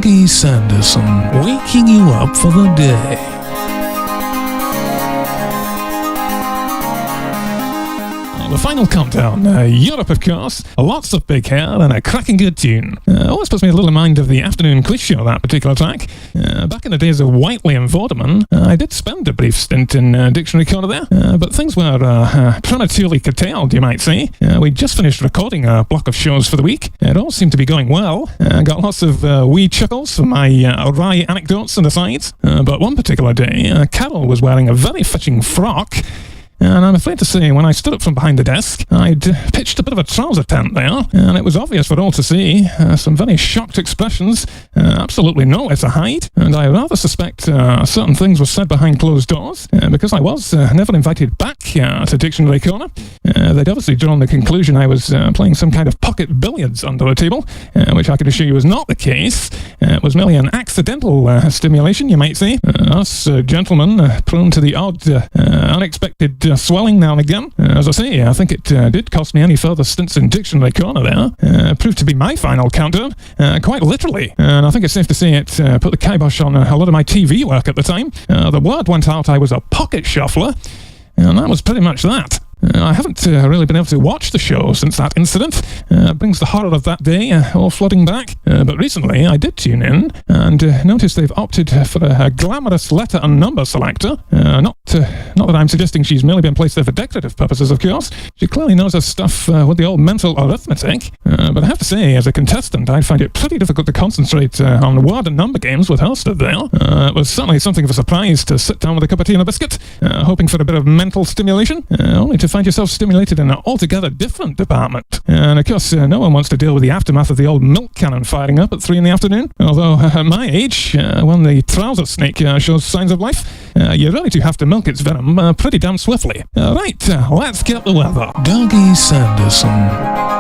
Dougie Sanderson, waking you up for the day. The final countdown, Europe of course, lots of big hair and a cracking good tune. Always puts me a little in mind of the afternoon quiz show, that particular track. Back in the days of Whiteley and Vorderman, I did spend a brief stint in Dictionary Corner there, but things were prematurely curtailed, you might say. We just finished recording a block of shows for the week. It all seemed to be going well. Got lots of wee chuckles from my wry anecdotes and asides. But one particular day, Carol was wearing a very fetching frock. And I'm afraid to say, when I stood up from behind the desk, I'd pitched a bit of a trouser tent there, and it was obvious for all to see. Some very shocked expressions, absolutely nowhere to hide, and I rather suspect certain things were said behind closed doors, because I was never invited back to Dictionary Corner. They'd obviously drawn the conclusion I was playing some kind of pocket billiards under a table, which I can assure you was not the case. It was merely an accidental stimulation, you might say. Us gentlemen, prone to the odd, unexpected swelling now and again. As I say, I think it did cost me any further stints in Dictionary Corner there. Proved to be my final countdown, quite literally. And I think it's safe to say it put the kibosh on a lot of my TV work at the time. The word went out I was a pocket shuffler, and that was pretty much that. I haven't really been able to watch the show since that incident. Brings the horror of that day all flooding back. But recently I did tune in and noticed they've opted for a glamorous letter and number selector. Not that I'm suggesting she's merely been placed there for decorative purposes, of course. She clearly knows her stuff with the old mental arithmetic. But I have to say, as a contestant, I find it pretty difficult to concentrate on word and number games with her stood there. It was certainly something of a surprise to sit down with a cup of tea and a biscuit, hoping for a bit of mental stimulation, only to find yourself stimulated in an altogether different department. And of course, no one wants to deal with the aftermath of the old milk cannon firing up at 3 in the afternoon. Although, at my age, when the trouser snake shows signs of life, you really do have to milk its venom pretty damn swiftly. Right, let's get the weather. Dougie Sanderson.